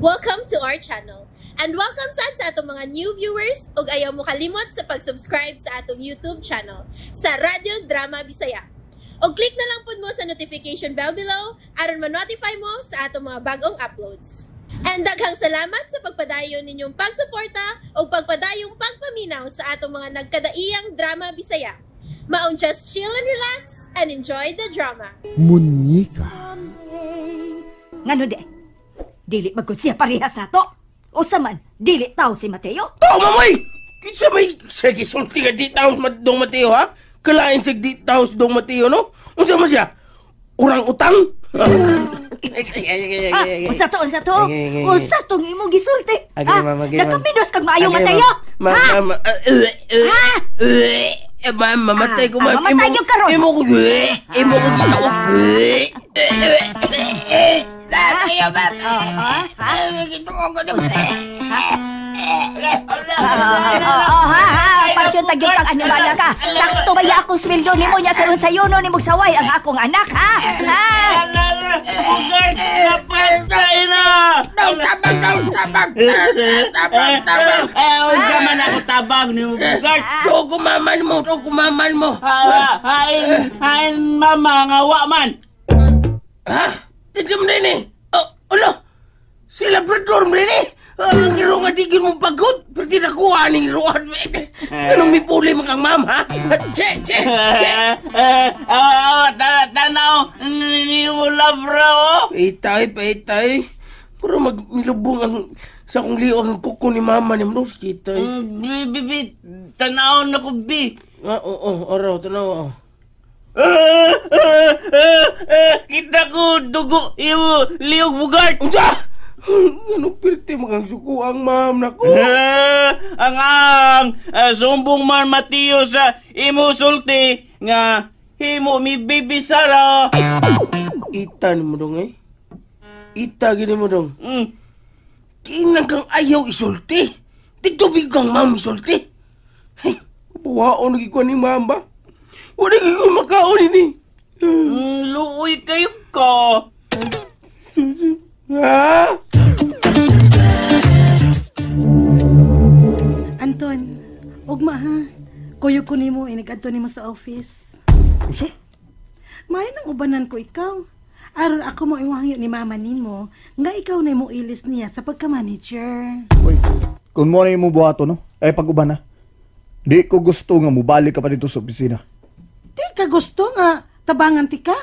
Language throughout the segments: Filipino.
Welcome to our channel. And welcome sa atong mga new viewers ug ayaw mo kalimot sa pag-subscribe sa atong YouTube channel sa Radio Drama Bisaya. O click na lang pud mo sa notification bell below aron ma-notify mo sa atong mga bagong uploads. And daghang salamat sa pagpadayon ninyong pagsuporta o pagpadayong pagpaminaw sa atong mga nagkadaiyang Drama Bisaya. Maong just chill and relax and enjoy the drama. Munyika. Ngano de? Dili magkod siya parehas na to. O saman, dili tao si Mateo? Tao, mamay! Kinsa may sige sulti ka di tao dong Mateo, ha? Kalain sa di tao dong Mateo, no? Unsa man siya? Urang utang? Unsa to? Unsa tong imong gisulti? Okay, Nakamidos kag maayo Mateo? Mamatay ko, ma'am. Mamatay yung karon. Imo ko gitaw. Ayaw, ma'am. Pansyon tagil kang animala ka. Sakto ba ya akong sweldo nimo nya sa sayuno ni saway ang akong anak, ha? Bugart, napantay na! Tabang! Unsa man ako tabang ni mo, Bugart? Kumaman mo! Hain mama nga wa man! Ha? Tigam rin eh! Ano? Si Labrador mo rin eh! Ang giro nga di mo pagod! Perti nakuha ni Rohan! Anong may puli mo kang ma'am, ha? Che! Tanaw! Ni mo labra, oh! Paitay! Pero magmilubong ang sa kong liyo ang kuko ni mama ni Mnos, kita. Bibi, tanaw na ko, bi! Oo, araw, tanaw, kita ko dugo iyo liyog Bugart. Unsa? Ano pirti magang suko ang ma'am nako? Ang sumbong man Mateo sa imo sulti nga himo mi baby Sara. Ita ni mo dong eh. Ita gini mo dong. Kinang kang ayaw isulti. Tigtubig kang ma'am isulti. Hey, buwaon lagi ko ni ma'am ba? Wala ko makaon ini. Luoy kayo ka. Ha? Anton, ugma ha. Kuyo ko nimo inag-adto nimo sa office. Usa? May nang ubanan ko ikaw. Aron ako mo iwahyo ni mama nimo nga ikaw na mo ilis niya sa pagka-manager. Uy, kung mo na yung buhato, no? Ay, pag-uban na. Di ko gusto nga mubalik ka pa dito sa opisina. Di ka gusto nga tabangan ti ka?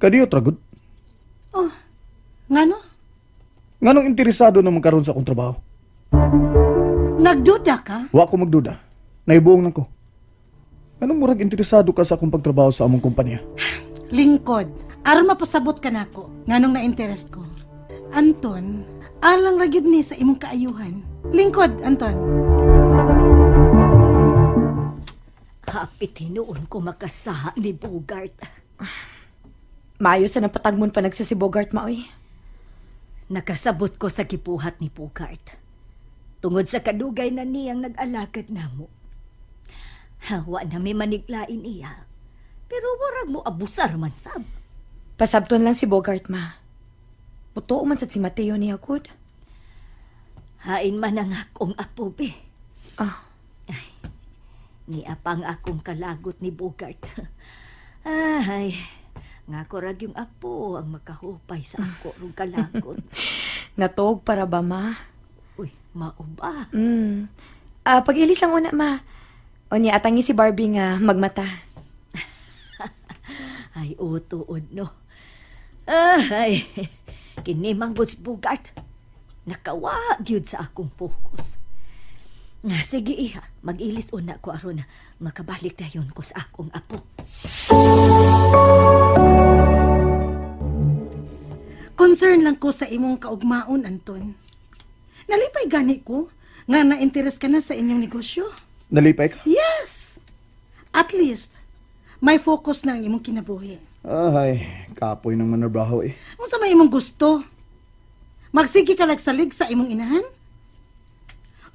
Kadiyo, tragod. Oh, ngano? Nganong interesado naman karon sa akong trabaho? Nagduda ka? Wa ko magduda. Naibuong na ko. Anong murag interesado ka sa akong pagtrabaho sa among kumpanya? Lingkod, aron mapasabot ka nako. Nganong na-interest ko? Anton, alang ragyod ni sa imong kaayuhan. Lingkod, Anton. Happy tinuon ko makasaha ni Bogart. Maayos na napatagmon pa nagsa si Bogart, maoy. Nakasabot ko sa gibuhat ni Bogart. Tungod sa kadugay na niyang nag-alagad namo. Hawa na may maniglain iya. Pero warag mo abusar man sab. Pasabton lang si Bogart, ma. Mutuo man sa si Mateo ni Hakod. Hain man ang akong apo, be. Ni apang akong kalagot ni Bogart. Ay, nga ko rag yung apo ang makahupay sa ako rong kalagot. Natog para ba, ma? Uy, mao ba? Pag-ilis lang una, ma. O niya, atangi si Barbie nga magmata. Ay, utuod, no? Ay, kinimang buts Bogart. Nakawa gyud sa akong focus. Nga, sige iha, mag-ilis una ko aron na makabalik dayon ko sa akong apo. Concern lang ko sa imong kaugmaon, Anton. Nalipay gani ko nga na-interest ka na sa inyong negosyo. Nalipay ka? Yes! At least, may focus na ang imong kinabuhi. Ay, kapoy ng manarbaho eh. Kung sa may imong gusto, magsigi ka lagsalig sa imong inahan?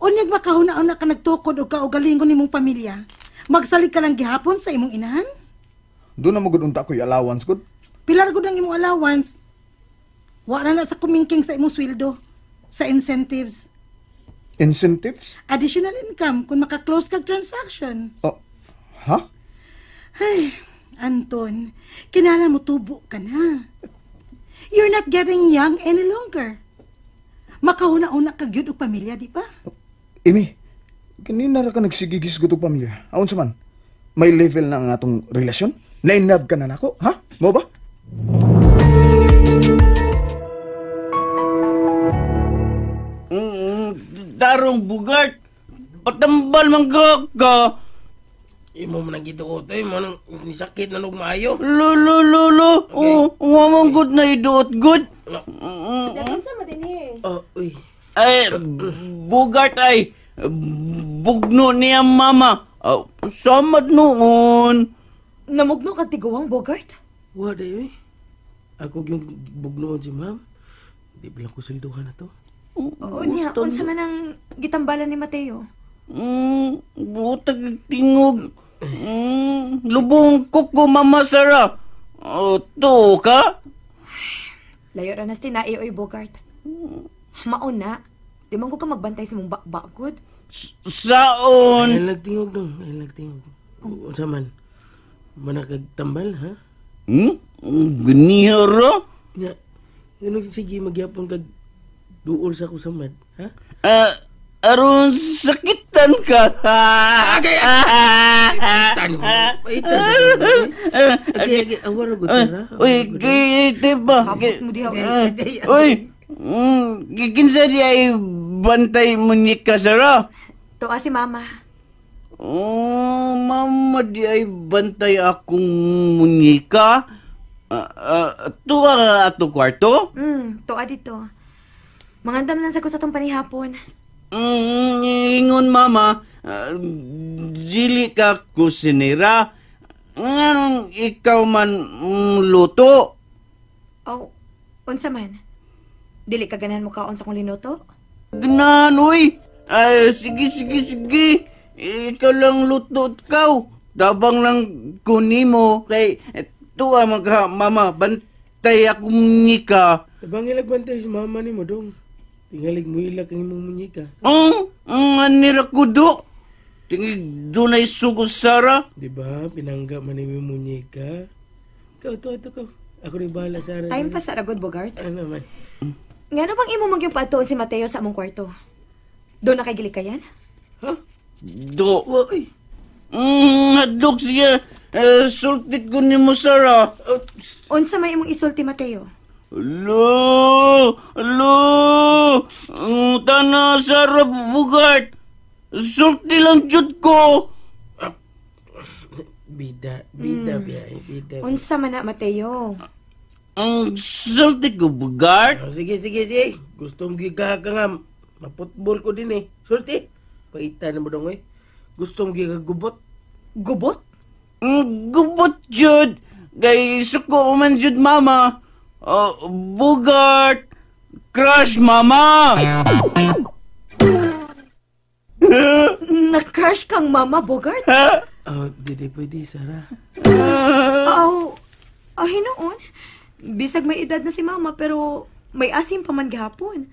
Unyag makahuna-una ka nagtukod o kaugalingon nimong pamilya, magsalig ka lang gihapon sa imong inahan? Doon na magudunta ko yung allowance, good? Pilar gud ang imong allowance. Wa na sa kumingking sa imong sweldo. sa incentives. Incentives? Additional income kung maka-close kag transaction. Oh, ha? Ay, Anton, kinahanglan mo tubo ka na. You're not getting young any longer. Makauna-una ka gyud og pamilya, di ba? Imi, kanina ra ka nagsigigis gutog pamilya. Aun sa man, may level na ang atong relasyon? Nainab ka na nako, ha? Mo ba? Darong Bugart, patambal man ka. Imo man ang gituot eh, mo nang nisakit na nung maayo. Lo. Wamang good na iduot good. Uy. Ay, Bugart ay, bugno niya mama. Samad noon. Namugno kag tiguang, Bogart? Wala eh. Ako yung bugnoon si ma'am. Di bilang ko silduhan na to. O niya, unsa man ang gitambalan ni Mateo? Butag tingog. Lubong kuko mama Sara. To ka? Layo ra nas tinai oy, Bogart. Maon na. Di man ko ka magbantay sa mong bakbakod. Saon? Ay nagtingog dong. Ay nagtingog. Unsa man? Manakagtambal ha? Ganihara? Nga. Ganun sige magyapon kag duol sa kusamad. Ha? Aron sakitan ka. Tan mo. Paitan sa kusamad. Agi, awar ko sara. Uy, diba? Sabot mo diha. Uy, kinsa di ay bantay mo ni Kasara? Tuwa si Mama. Mama di ay bantay akong munika. Tuwa ka ato kwarto? Tuwa dito. Mangandam lang sa ko sa tong panihapon. Ingon mama, dili ka kusinira. Nganong ikaw man luto? Oh, unsa man? Dili ka ganahan mo kaon sa kong linuto? Ganahan, uy! Ay, sige. Ikaw lang luto ikaw. Tabang lang kunin mo kay tuwa magha, mama, bantay ako munyika. Tabang ilagbantay si mama ni mo dong. Tingalig mo ilag ang imong munyika. Anira ko do. Tingig dunay sugo Sara. Diba? Pinangga man imong munyika. Ikaw, to. Ako rin bahala, Sara. Time pa sa ragod, Bogart. Ano naman? Ngano bang imo magyong paatuon si Mateo sa among kwarto? Doon na kay gilikayan? Ha? Do. Uy. Hadlok siya. Sultit ko ni mo, Sara. Unsa may imong isulti, Mateo? Lo! Tana, Sara, Bugart. Sulti lang jud ko. Bida. Unsa man na, Mateo? Ang sulti ko, Bugart. Sige. Gusto mong giga ka nga. Maputbol ko din eh. Sulti. Paita na mo dong eh. Gusto mong giga gubot. Gubot? Gubot jud. Kay suko man jud, mama. Bugart. Crush, mama. Na-crush kang mama, Bogart? Di pwede, Sara. Hinoon. Bisag may edad na si mama, pero may asim pa man gihapon.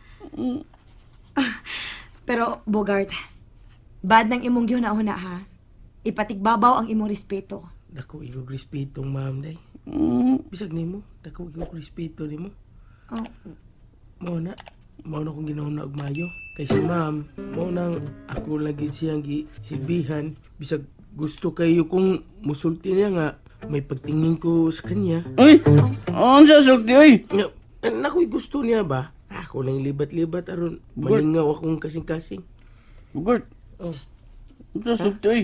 Pero, Bogart, bad ng imong gihuna-huna, ha? Ipatigbabaw ang imong respeto. Dako igog respetong ma'am day. Bisag nimo, dako igog respeto nimo. Mao na kung ginahuna og mayo. Kay si ma'am, mao nang ako lagi siyang gisilbihan. Bisag gusto kayo kung musulti niya nga, may pagtingin ko sa kanya. Uy! Ansa sulti, uy! Nako'y gusto niya ba? Ako lang libat-libat aron malingaw akong kasing-kasing. Bugart! Ansa sulti, uy!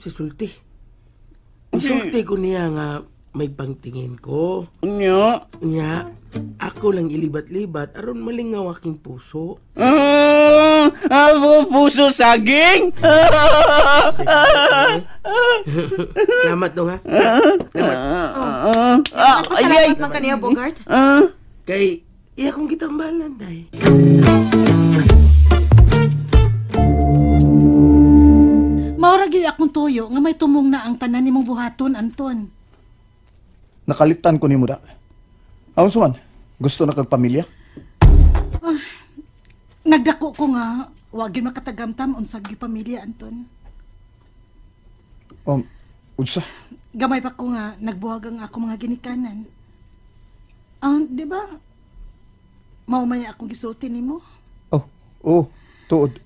Si sulti. Isulti ko niya nga may pangtingin ko. Nya? Ako lang ilibat-libat aron malingaw aking puso. Puso saging? Salamat dong ha. Salamat man kaniya, Bogart. Kay iya kong gitambalan day. Maura gyud akong tuyo nga may tumong na ang tanan nimong buhaton, Anton. Nakalitan ko ni mo da. Aun sa man, gusto na kag pamilya? Nagdako ko nga, wagin makatagamtam unsag gi pamilya, Anton. Unsa? Gamay pa ko nga, nagbuhag ang ako mga ginikanan. Di ba? Maumaya akong gisulti nimo. Tuod.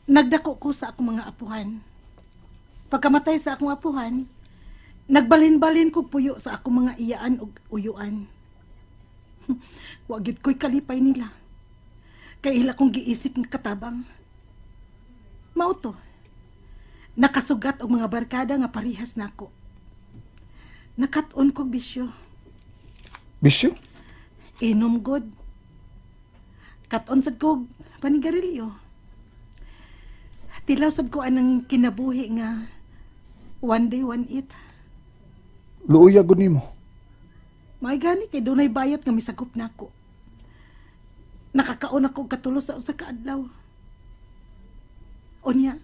Nagdako ko sa akong mga apuhan. Pagkamatay sa akong apuhan, nagbalin-balin ko puyo sa akong mga iyaan ug uyuan. Wagid ko'y kalipay nila. Kay ila kong giisip ng katabang. Mauto. Nakasugat og mga barkada nga parihas nako. Nakat-on kog bisyo. Bisyo? Inom god. Kat-on sad kog panigarilyo. Tilaw sad ko anang kinabuhi nga one day, one eat. Luoy agud nimo. May gani kay dunay bayot nga misagop nako. Nakakaon ako katulo sa usa ka adlaw. Unya,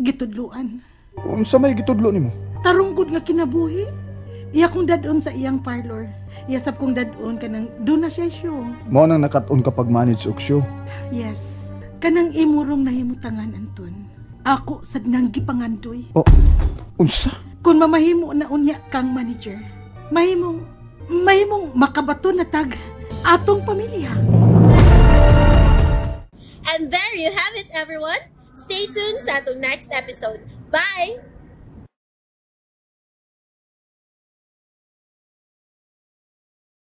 gitudluan. Unsa may gitudlo nimo? Tarunggod nga kinabuhi. Iya kong dadon sa iyang parlor. Iya sab kong dadon kanang doon na siya show. Mao nang nakat-on kapag manage og show. Yes. Kanang imurong nahimutangan, Anton. Ako sad nang gipangandoy. Unsa? Kung mamahimo na unya kang manager, mahimong makabato na tag atong pamilya. And there you have it, everyone. Stay tuned sa atong next episode. Bye!